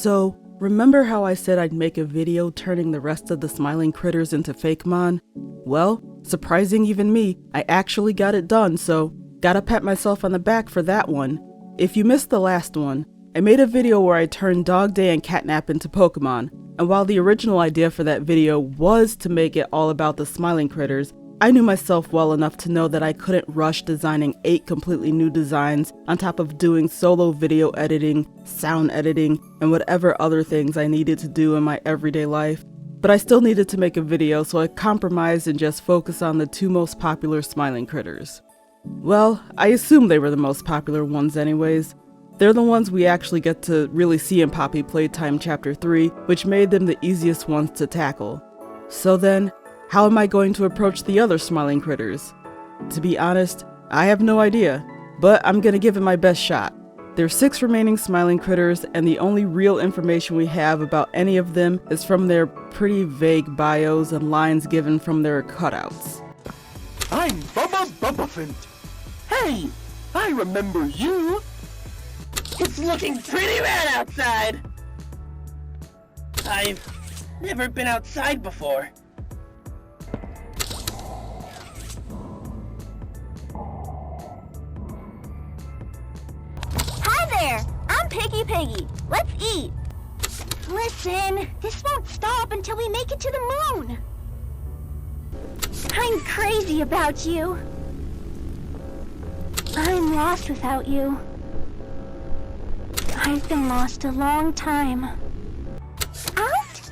So, remember how I said I'd make a video turning the rest of the smiling critters into Fakemon? Well, surprising even me, I actually got it done, so gotta pat myself on the back for that one. If you missed the last one, I made a video where I turned Dog Day and Catnap into Pokemon, and while the original idea for that video was to make it all about the smiling critters, I knew myself well enough to know that I couldn't rush designing 8 completely new designs on top of doing solo video editing, sound editing, and whatever other things I needed to do in my everyday life. But I still needed to make a video, so I compromised and just focused on the 2 most popular smiling critters. Well, I assume they were the most popular ones anyways. They're the ones we actually get to really see in Poppy Playtime Chapter 3, which made them the easiest ones to tackle. So then, how am I going to approach the other smiling critters? To be honest, I have no idea, but I'm gonna give it my best shot. There's 6 remaining smiling critters, and the only real information we have about any of them is from their pretty vague bios and lines given from their cutouts. I'm Bubba Bubbaphant. Hey, I remember you. It's looking pretty rad outside. I've never been outside before. I'm Piggy. Let's eat. Listen, this won't stop until we make it to the moon. I'm crazy about you. I'm lost without you. I've been lost a long time. Out?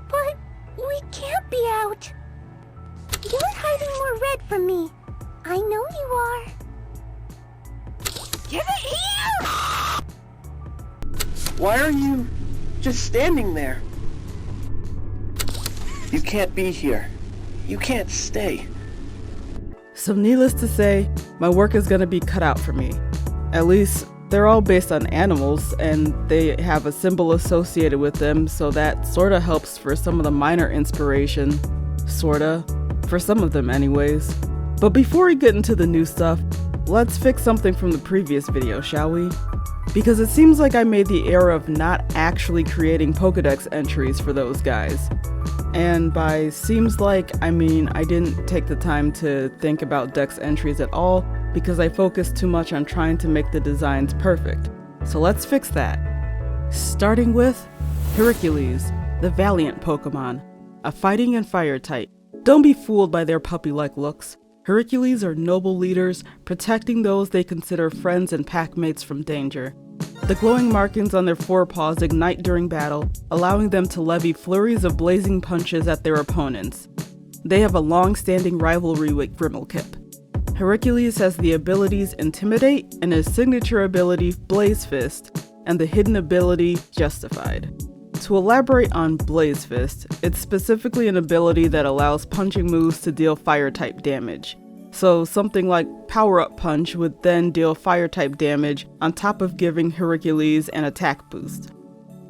But we can't be out. You're hiding more red from me. I know you are. Give it here! Why are you just standing there? You can't be here. You can't stay. So needless to say, my work is gonna be cut out for me. At least, they're all based on animals, and they have a symbol associated with them, so that sorta helps for some of the minor inspiration. Sorta. For some of them anyways. But before we get into the new stuff, let's fix something from the previous video, shall we? Because it seems like I made the error of not actually creating Pokédex entries for those guys. And by seems like, I mean I didn't take the time to think about Dex entries at all because I focused too much on trying to make the designs perfect. So let's fix that. Starting with Hercules, the Valiant Pokemon, a fighting and fire type. Don't be fooled by their puppy-like looks. Hercules are noble leaders, protecting those they consider friends and packmates from danger. The glowing markings on their forepaws ignite during battle, allowing them to levy flurries of blazing punches at their opponents. They have a long-standing rivalry with Grimmelkip. Hercules has the abilities Intimidate and his signature ability Blaze Fist, and the hidden ability Justified. To elaborate on Blaze Fist, it's specifically an ability that allows punching moves to deal fire-type damage. So something like Power Up Punch would then deal fire-type damage on top of giving Hercules an attack boost.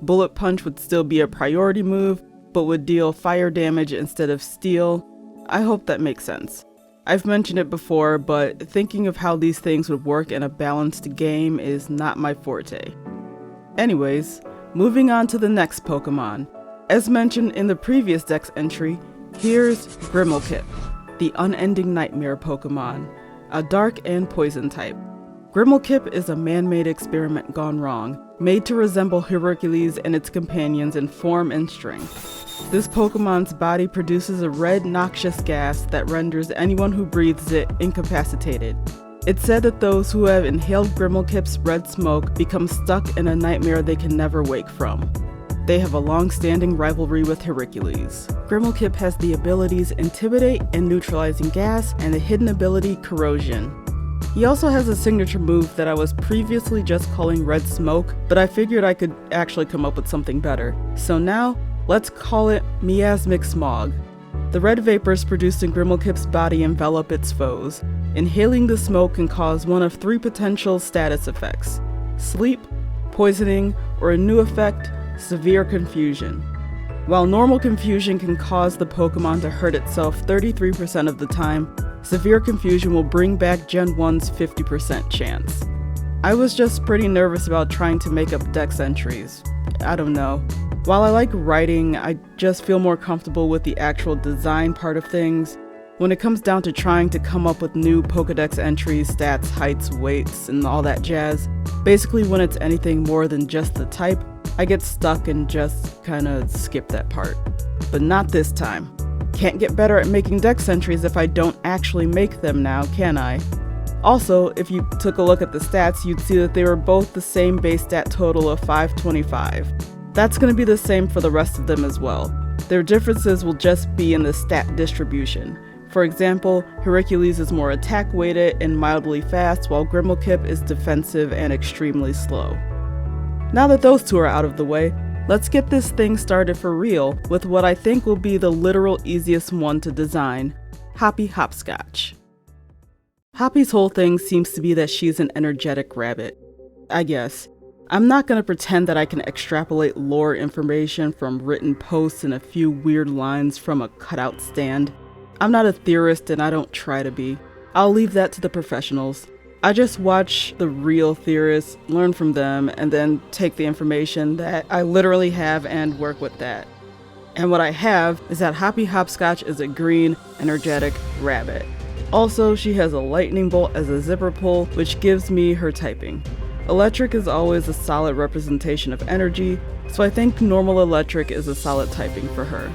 Bullet Punch would still be a priority move, but would deal fire damage instead of steel. I hope that makes sense. I've mentioned it before, but thinking of how these things would work in a balanced game is not my forte. Anyways, moving on to the next Pokemon. As mentioned in the previous Dex entry, here's Grimmelkip, the Unending Nightmare Pokemon, a dark and poison type. Grimmelkip is a man-made experiment gone wrong, made to resemble Hercules and its companions in form and strength. This Pokemon's body produces a red, noxious gas that renders anyone who breathes it incapacitated. It's said that those who have inhaled Grimmelkip's red smoke become stuck in a nightmare they can never wake from. They have a long-standing rivalry with Hercules. Grimmelkip has the abilities Intimidate and Neutralizing Gas, and the hidden ability Corrosion. He also has a signature move that I was previously just calling Red Smoke, but I figured I could actually come up with something better. So now, let's call it Miasmic Smog. The red vapors produced in Grimmelkip's body envelop its foes. Inhaling the smoke can cause one of 3 potential status effects: sleep, poisoning, or a new effect, severe confusion. While normal confusion can cause the Pokemon to hurt itself 33% of the time, severe confusion will bring back Gen 1's 50% chance. I was just pretty nervous about trying to make up dex entries. I don't know. While I like writing, I just feel more comfortable with the actual design part of things. When it comes down to trying to come up with new Pokedex entries, stats, heights, weights, and all that jazz, basically when it's anything more than just the type, I get stuck and just kinda skip that part. But not this time. Can't get better at making dex entries if I don't actually make them now, can I? Also, if you took a look at the stats, you'd see that they were both the same base stat total of 525. That's going to be the same for the rest of them as well. Their differences will just be in the stat distribution. For example, Hercules is more attack weighted and mildly fast, while Grimmelkip is defensive and extremely slow. Now that those two are out of the way, let's get this thing started for real with what I think will be the literal easiest one to design, Hoppy Hopscotch. Hoppy's whole thing seems to be that she's an energetic rabbit. I guess. I'm not going to pretend that I can extrapolate lore information from written posts and a few weird lines from a cutout stand. I'm not a theorist and I don't try to be. I'll leave that to the professionals. I just watch the real theorists, learn from them, and then take the information that I literally have and work with that. And what I have is that Hoppy Hopscotch is a green, energetic rabbit. Also, she has a lightning bolt as a zipper pull, which gives me her typing. Electric is always a solid representation of energy, so I think normal electric is a solid typing for her.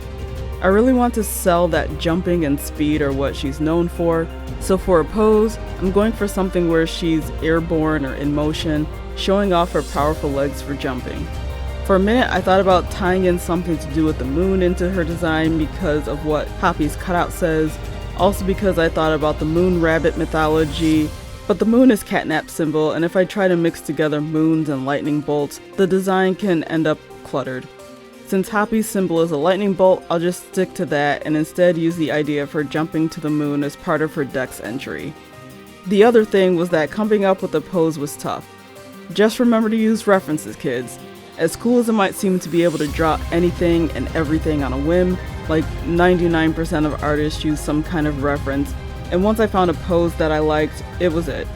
I really want to sell that jumping and speed are what she's known for, so for a pose, I'm going for something where she's airborne or in motion, showing off her powerful legs for jumping. For a minute, I thought about tying in something to do with the moon into her design because of what Hoppy's cutout says, also because I thought about the moon rabbit mythology. But the moon is catnap symbol, and if I try to mix together moons and lightning bolts, the design can end up cluttered. Since Hoppy's symbol is a lightning bolt, I'll just stick to that and instead use the idea of her jumping to the moon as part of her dex entry. The other thing was that coming up with the pose was tough. Just remember to use references, kids. As cool as it might seem to be able to draw anything and everything on a whim, like 99% of artists use some kind of reference, and once I found a pose that I liked, it was it.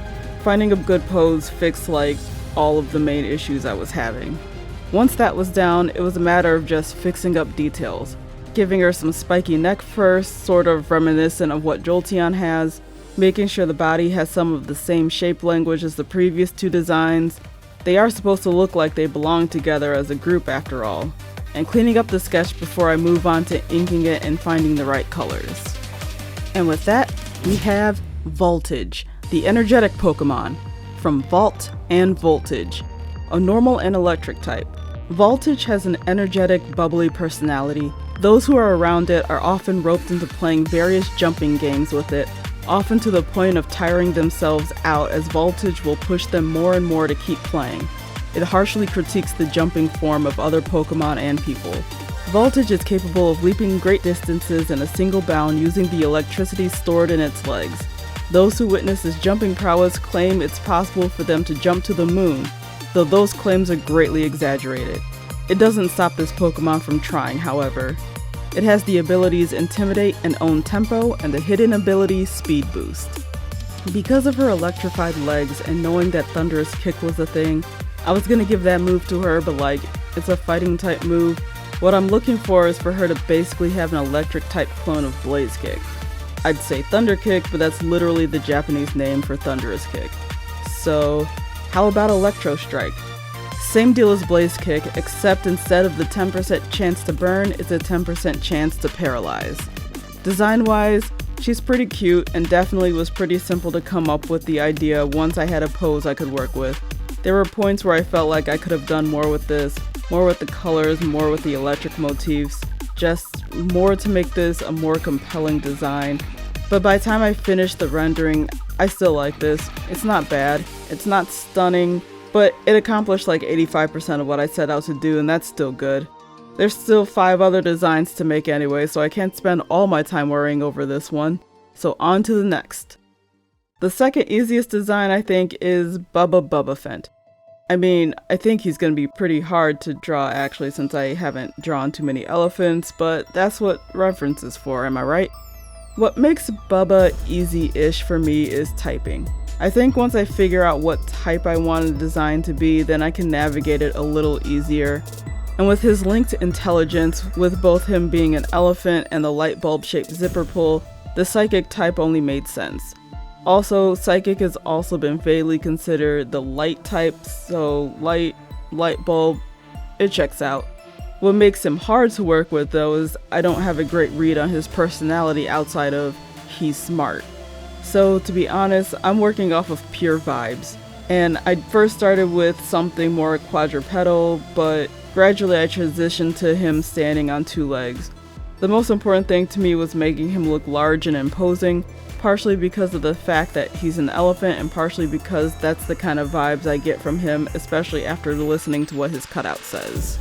Finding a good pose fixed like all of the main issues I was having. Once that was down, it was a matter of just fixing up details. Giving her some spiky neck first, sort of reminiscent of what Jolteon has, making sure the body has some of the same shape language as the previous two designs. They are supposed to look like they belong together as a group after all. And cleaning up the sketch before I move on to inking it and finding the right colors. And with that, we have Voltage, the energetic Pokemon, from Volt and Voltage, a normal and electric type. Voltage has an energetic, bubbly personality. Those who are around it are often roped into playing various jumping games with it, often to the point of tiring themselves out as Voltage will push them more and more to keep playing. It harshly critiques the jumping form of other Pokemon and people. Voltage is capable of leaping great distances in a single bound using the electricity stored in its legs. Those who witness its jumping prowess claim it's possible for them to jump to the moon, though those claims are greatly exaggerated. It doesn't stop this Pokemon from trying, however. It has the abilities Intimidate and Own Tempo, and the hidden ability Speed Boost. Because of her electrified legs and knowing that Thunderous Kick was a thing, I was gonna give that move to her, but like, it's a fighting type move. What I'm looking for is for her to basically have an electric type clone of Blaze Kick. I'd say Thunder Kick, but that's literally the Japanese name for Thunderous Kick. So, how about Electro Strike? Same deal as Blaze Kick, except instead of the 10% chance to burn, it's a 10% chance to paralyze. Design-wise, she's pretty cute and definitely was pretty simple to come up with the idea once I had a pose I could work with. There were points where I felt like I could have done more with this, more with the colors, more with the electric motifs, just more to make this a more compelling design. But by the time I finished the rendering, I still like this. It's not bad, it's not stunning, but it accomplished like 85% of what I set out to do, and that's still good. There's still 5 other designs to make anyway, so I can't spend all my time worrying over this one. So on to the next. The second easiest design I think is Bubba Bubbaphant. I mean, I think he's gonna be pretty hard to draw actually since I haven't drawn too many elephants, but that's what reference is for, am I right? What makes Bubba easy-ish for me is typing. I think once I figure out what type I want the design to be, then I can navigate it a little easier. And with his linked intelligence, with both him being an elephant and the light bulb shaped zipper pull, the psychic type only made sense. Also, psychic has also been vaguely considered the light type, so light bulb, it checks out. What makes him hard to work with though is I don't have a great read on his personality outside of he's smart. So to be honest, I'm working off of pure vibes. And I first started with something more quadrupedal, but gradually I transitioned to him standing on two legs. The most important thing to me was making him look large and imposing, partially because of the fact that he's an elephant and partially because that's the kind of vibes I get from him, especially after listening to what his cutout says.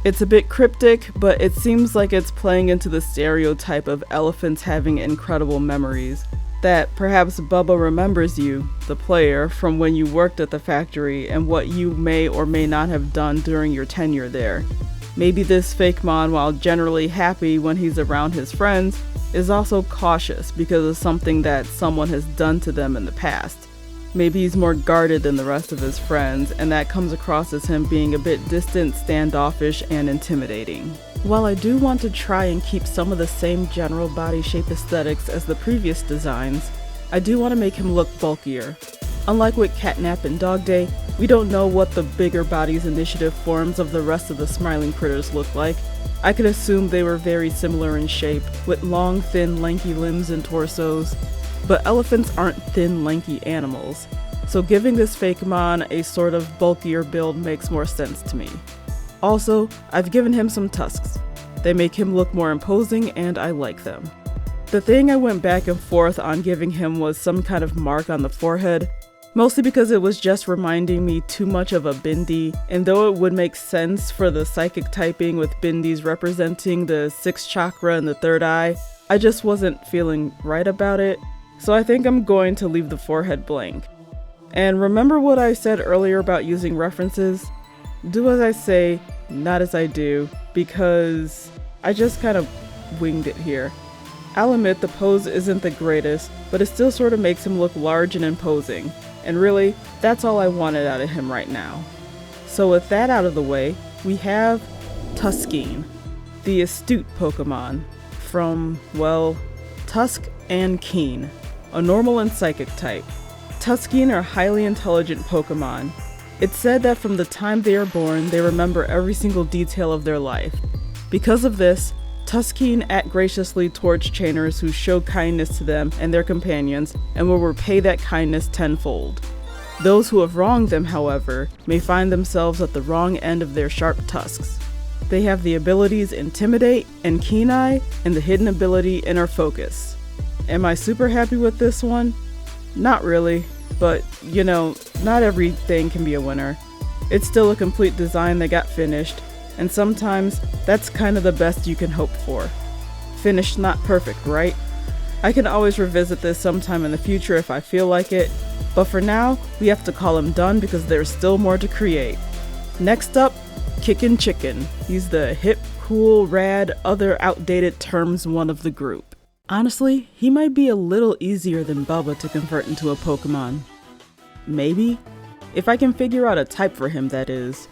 It's a bit cryptic, but it seems like it's playing into the stereotype of elephants having incredible memories. That perhaps Bubba remembers you, the player, from when you worked at the factory and what you may or may not have done during your tenure there. Maybe this Fakemon, while generally happy when he's around his friends, is also cautious because of something that someone has done to them in the past. Maybe he's more guarded than the rest of his friends, and that comes across as him being a bit distant, standoffish, and intimidating. While I do want to try and keep some of the same general body shape aesthetics as the previous designs, I do want to make him look bulkier. Unlike with Catnap and Dog Day, we don't know what the bigger bodies initiative forms of the rest of the Smiling Critters look like. I could assume they were very similar in shape, with long, thin, lanky limbs and torsos, but elephants aren't thin, lanky animals, so giving this Fakemon a sort of bulkier build makes more sense to me. Also, I've given him some tusks. They make him look more imposing and I like them. The thing I went back and forth on giving him was some kind of mark on the forehead, mostly because it was just reminding me too much of a Bindi, and though it would make sense for the psychic typing with Bindis representing the 6th chakra and the 3rd eye, I just wasn't feeling right about it, so I think I'm going to leave the forehead blank. And remember what I said earlier about using references? Do as I say, not as I do, because I just kind of winged it here. I'll admit the pose isn't the greatest, but it still sort of makes him look large and imposing, and really, that's all I wanted out of him right now. So with that out of the way, we have Tuskeen, the astute Pokemon, from, well, Tusk and Keen, a normal and psychic type. Tuskeen are highly intelligent Pokemon. It's said that from the time they are born, they remember every single detail of their life. Because of this, Tuskeen act graciously towards trainers who show kindness to them and their companions and will repay that kindness tenfold. Those who have wronged them, however, may find themselves at the wrong end of their sharp tusks. They have the abilities Intimidate and Keen Eye and the hidden ability Inner Focus. Am I super happy with this one? Not really. But, you know, not everything can be a winner. It's still a complete design that got finished, and sometimes that's kind of the best you can hope for. Finished, not perfect, right? I can always revisit this sometime in the future if I feel like it, but for now, we have to call him done because there's still more to create. Next up, Kickin' Chicken. He's the hip, cool, rad, other outdated terms one of the group. Honestly, he might be a little easier than Bubba to convert into a Pokemon. Maybe? If I can figure out a type for him, that is.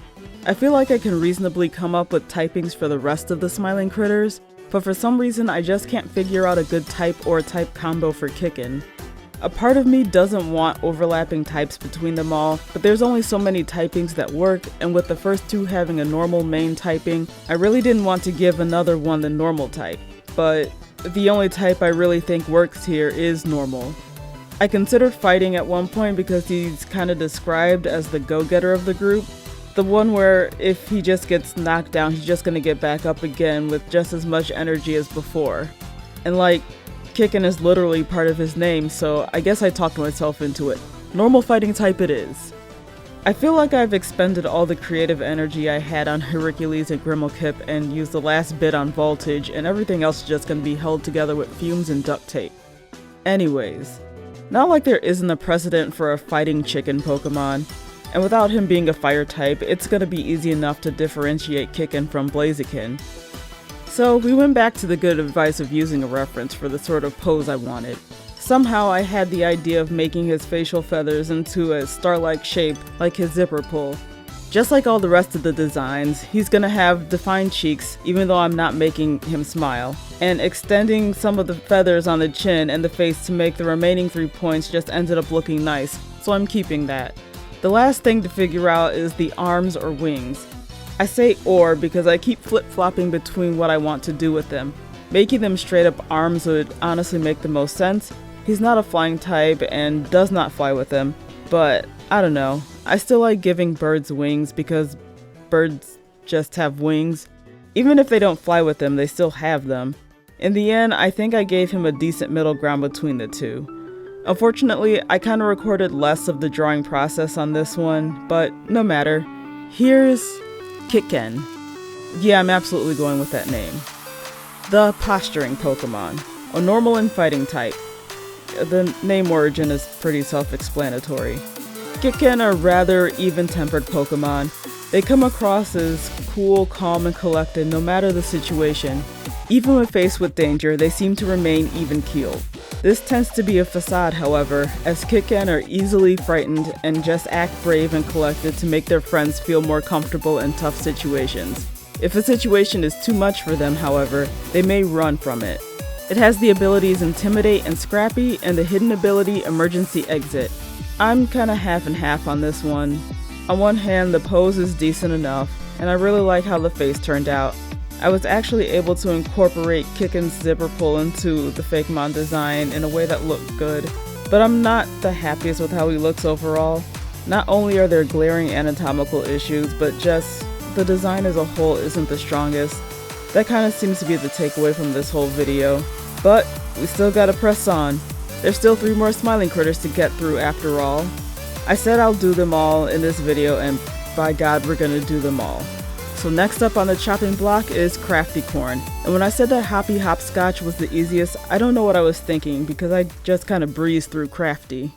I feel like I can reasonably come up with typings for the rest of the Smiling Critters, but for some reason I just can't figure out a good type or a type combo for Kickin'. A part of me doesn't want overlapping types between them all, but there's only so many typings that work, and with the first two having a normal main typing, I really didn't want to give another one the normal type. But the only type I really think works here is normal. I considered fighting at one point because he's kind of described as the go-getter of the group. The one where if he just gets knocked down, he's just gonna get back up again with just as much energy as before. And like, Kickin' is literally part of his name, so I guess I talked myself into it. Normal fighting type it is. I feel like I've expended all the creative energy I had on Hercules and Grimmelkip and used the last bit on Voltage, and everything else is just gonna be held together with fumes and duct tape. Anyways, not like there isn't a precedent for a fighting chicken Pokemon, and without him being a fire type, it's gonna be easy enough to differentiate Kickin' from Blaziken. So we went back to the good advice of using a reference for the sort of pose I wanted. Somehow I had the idea of making his facial feathers into a star-like shape like his zipper pull. Just like all the rest of the designs, he's gonna have defined cheeks even though I'm not making him smile, and extending some of the feathers on the chin and the face to make the remaining 3 points just ended up looking nice, so I'm keeping that. The last thing to figure out is the arms or wings. I say or because I keep flip-flopping between what I want to do with them. Making them straight up arms would honestly make the most sense. He's not a flying type and does not fly with them, but I don't know. I still like giving birds wings because birds just have wings. Even if they don't fly with them, they still have them. In the end, I think I gave him a decent middle ground between the two. Unfortunately, I kind of recorded less of the drawing process on this one, but no matter. Here's Kikken. Yeah, I'm absolutely going with that name. The posturing Pokemon, a normal and fighting type. The name origin is pretty self-explanatory. Kikken are rather even-tempered Pokemon. They come across as cool, calm, and collected no matter the situation. Even when faced with danger, they seem to remain even-keeled. This tends to be a facade, however, as Kikken are easily frightened and just act brave and collected to make their friends feel more comfortable in tough situations. If a situation is too much for them, however, they may run from it. It has the abilities Intimidate and Scrappy, and the hidden ability Emergency Exit. I'm kinda half and half on this one. On one hand, the pose is decent enough, and I really like how the face turned out. I was actually able to incorporate Kikken's zipper pull into the Fakemon design in a way that looked good, but I'm not the happiest with how he looks overall. Not only are there glaring anatomical issues, but just the design as a whole isn't the strongest. That kinda seems to be the takeaway from this whole video. But we still gotta press on. There's still 3 more smiling critters to get through after all. I said I'll do them all in this video, and by God, we're gonna do them all. So next up on the chopping block is Crafty Corn. And when I said that Hoppy Hopscotch was the easiest, I don't know what I was thinking because I just kind of breezed through Crafty.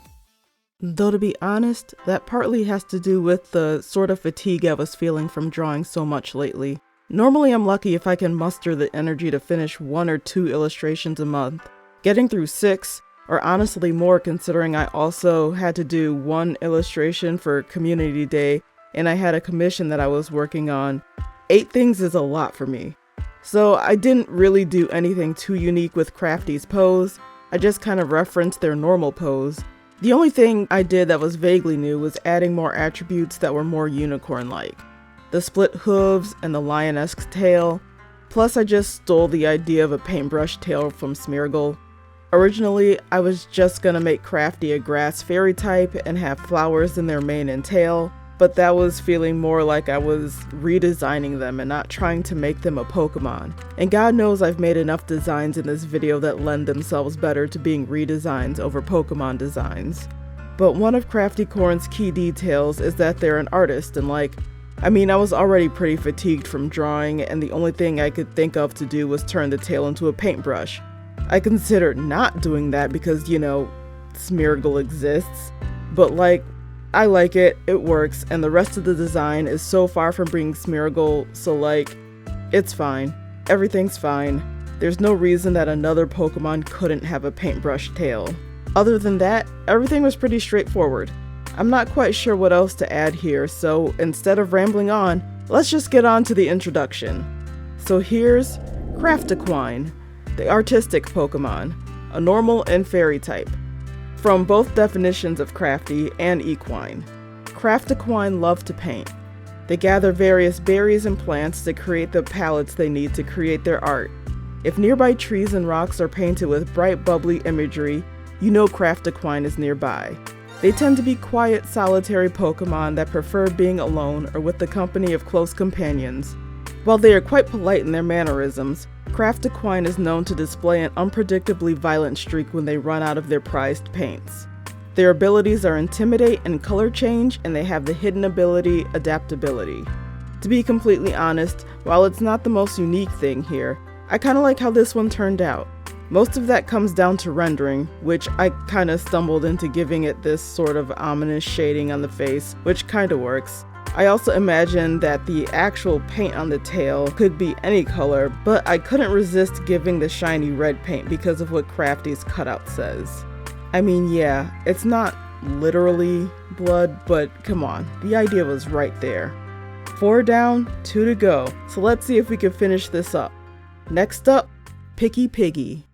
Though to be honest, that partly has to do with the sort of fatigue I was feeling from drawing so much lately. Normally I'm lucky if I can muster the energy to finish 1 or 2 illustrations a month. Getting through 6, or honestly more considering I also had to do 1 illustration for Community Day and I had a commission that I was working on, 8 things is a lot for me. So I didn't really do anything too unique with Crafty's pose, I just kind of referenced their normal pose. The only thing I did that was vaguely new was adding more attributes that were more unicorn-like. The split hooves and the lion-esque tail, plus I just stole the idea of a paintbrush tail from Smeargle. Originally, I was just gonna make Crafty a grass fairy type and have flowers in their mane and tail, but that was feeling more like I was redesigning them and not trying to make them a Pokemon. And God knows I've made enough designs in this video that lend themselves better to being redesigns over Pokemon designs. But one of Crafty Corn's key details is that they're an artist, and I was already pretty fatigued from drawing, and the only thing I could think of to do was turn the tail into a paintbrush. I considered not doing that because, Smeargle exists, but I like it, it works, and the rest of the design is so far from being Smeargle, so it's fine. Everything's fine. There's no reason that another Pokemon couldn't have a paintbrush tail. Other than that, everything was pretty straightforward. I'm not quite sure what else to add here, so instead of rambling on, let's just get on to the introduction. So here's Craftaquine, the artistic Pokemon, a normal and fairy type. From both definitions of crafty and equine, Craftaquine love to paint. They gather various berries and plants to create the palettes they need to create their art. If nearby trees and rocks are painted with bright, bubbly imagery, you know Craftaquine is nearby. They tend to be quiet, solitary Pokemon that prefer being alone or with the company of close companions. While they are quite polite in their mannerisms, Craftaquine is known to display an unpredictably violent streak when they run out of their prized paints. Their abilities are Intimidate and Color Change, and they have the hidden ability Adaptability. To be completely honest, while it's not the most unique thing here, I kinda like how this one turned out. Most of that comes down to rendering, which I kinda stumbled into giving it this sort of ominous shading on the face, which kinda works. I also imagined that the actual paint on the tail could be any color, but I couldn't resist giving the shiny red paint because of what Crafty's cutout says. I mean, yeah, it's not literally blood, but come on, the idea was right there. 4 down, 2 to go, so let's see if we can finish this up. Next up, Picky Piggy.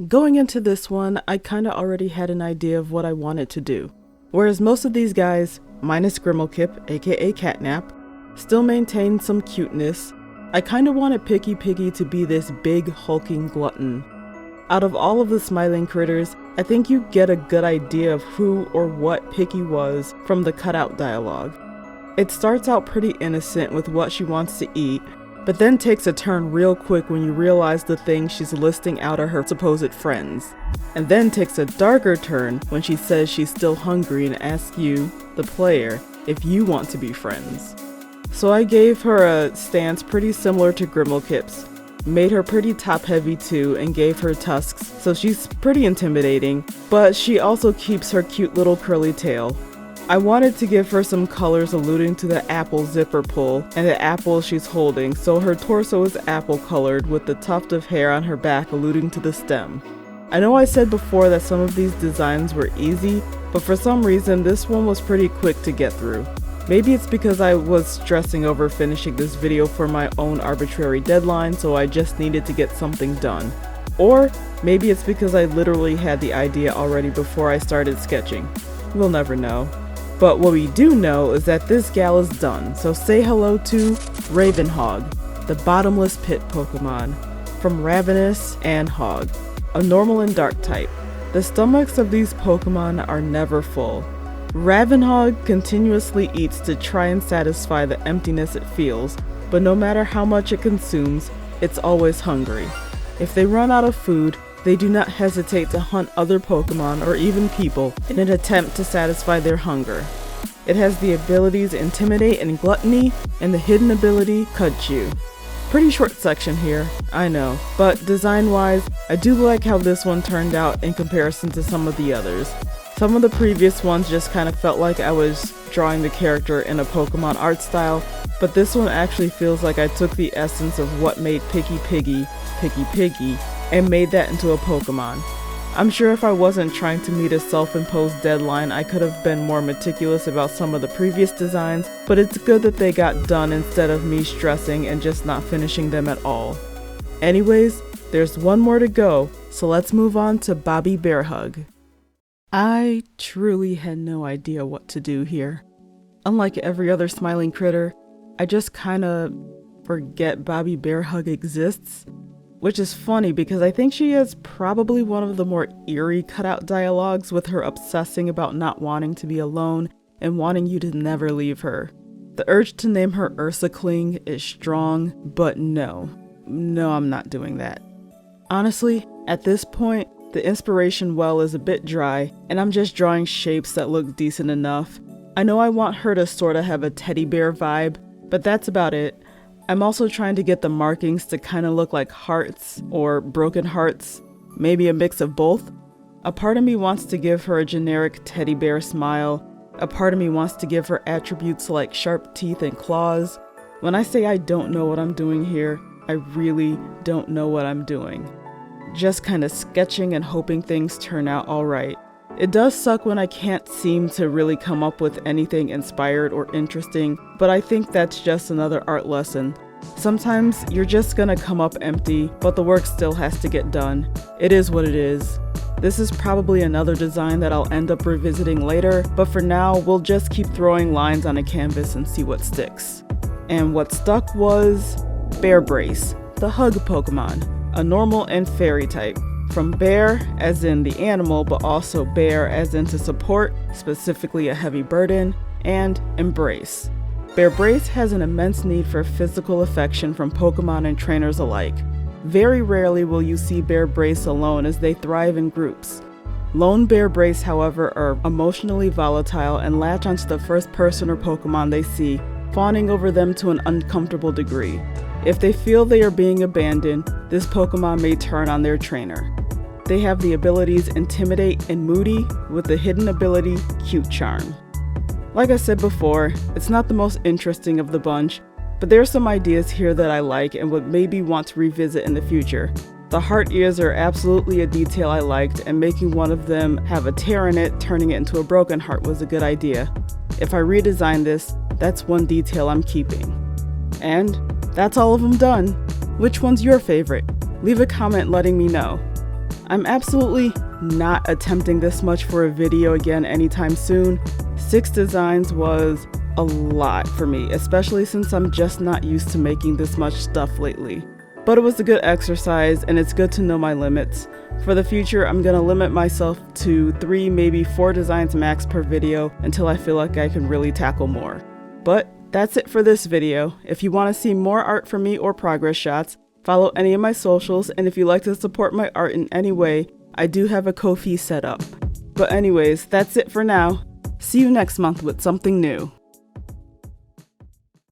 Going into this one, I kinda already had an idea of what I wanted to do. Whereas most of these guys, minus Grimmelkip, aka Catnap, still maintain some cuteness, I kinda wanted Picky Piggy to be this big hulking glutton. Out of all of the smiling critters, I think you get a good idea of who or what Picky was from the cutout dialogue. It starts out pretty innocent with what she wants to eat, but then takes a turn real quick when you realize the things she's listing out are her supposed friends. And then takes a darker turn when she says she's still hungry and asks you, the player, if you want to be friends. So I gave her a stance pretty similar to Grimmelkip's. Made her pretty top heavy too and gave her tusks, so she's pretty intimidating, but she also keeps her cute little curly tail. I wanted to give her some colors alluding to the apple zipper pull and the apple she's holding, so her torso is apple colored with the tuft of hair on her back alluding to the stem. I know I said before that some of these designs were easy, but for some reason this one was pretty quick to get through. Maybe it's because I was stressing over finishing this video for my own arbitrary deadline, so I just needed to get something done. Or maybe it's because I literally had the idea already before I started sketching. We'll never know. But what we do know is that this gal is done, so say hello to Ravenhog, the bottomless pit Pokemon, from Ravenous and Hog, a normal and dark type. The stomachs of these Pokemon are never full. Ravenhog continuously eats to try and satisfy the emptiness it feels, but no matter how much it consumes, it's always hungry. If they run out of food, they do not hesitate to hunt other Pokemon or even people in an attempt to satisfy their hunger. It has the abilities Intimidate and Gluttony, and the hidden ability Cut Chew. Pretty short section here, I know, but design-wise, I do like how this one turned out in comparison to some of the others. Some of the previous ones just kind of felt like I was drawing the character in a Pokemon art style, but this one actually feels like I took the essence of what made Picky Piggy, Picky Piggy, and made that into a Pokemon. I'm sure if I wasn't trying to meet a self-imposed deadline, I could have been more meticulous about some of the previous designs, but it's good that they got done instead of me stressing and just not finishing them at all. Anyways, there's one more to go, so let's move on to Bobby Bearhug. I truly had no idea what to do here. Unlike every other smiling critter, I just kinda forget Bobby Bearhug exists, which is funny because I think she has probably one of the more eerie cutout dialogues with her obsessing about not wanting to be alone and wanting you to never leave her. The urge to name her Ursacling is strong, but no, I'm not doing that. Honestly, at this point, the inspiration well is a bit dry, and I'm just drawing shapes that look decent enough. I know I want her to sorta have a teddy bear vibe, but that's about it. I'm also trying to get the markings to kinda look like hearts or broken hearts, maybe a mix of both. A part of me wants to give her a generic teddy bear smile. A part of me wants to give her attributes like sharp teeth and claws. When I say I don't know what I'm doing here, I really don't know what I'm doing. Just kind of sketching and hoping things turn out alright. It does suck when I can't seem to really come up with anything inspired or interesting, but I think that's just another art lesson. Sometimes you're just gonna come up empty, but the work still has to get done. It is what it is. This is probably another design that I'll end up revisiting later, but for now, we'll just keep throwing lines on a canvas and see what sticks. And what stuck was Bear Brace, the hug Pokemon. A normal and fairy type. From bear, as in the animal, but also bear as in to support, specifically a heavy burden, and embrace. Bear Brace has an immense need for physical affection from Pokemon and trainers alike. Very rarely will you see Bear Brace alone as they thrive in groups. Lone Bear Brace, however, are emotionally volatile and latch onto the first person or Pokemon they see, fawning over them to an uncomfortable degree. If they feel they are being abandoned, this Pokemon may turn on their trainer. They have the abilities Intimidate and Moody with the hidden ability Cute Charm. Like I said before, it's not the most interesting of the bunch, but there are some ideas here that I like and would maybe want to revisit in the future. The heart ears are absolutely a detail I liked, and making one of them have a tear in it, turning it into a broken heart was a good idea. If I redesign this, that's one detail I'm keeping. And that's all of them done. Which one's your favorite? Leave a comment letting me know. I'm absolutely not attempting this much for a video again anytime soon. 6 designs was a lot for me, especially since I'm just not used to making this much stuff lately. But it was a good exercise, and it's good to know my limits. For the future, I'm gonna limit myself to 3, maybe 4 designs max per video until I feel like I can really tackle more. But that's it for this video. If you want to see more art from me or progress shots, follow any of my socials, and if you'd like to support my art in any way, I do have a Ko-fi set up. But anyways, that's it for now. See you next month with something new.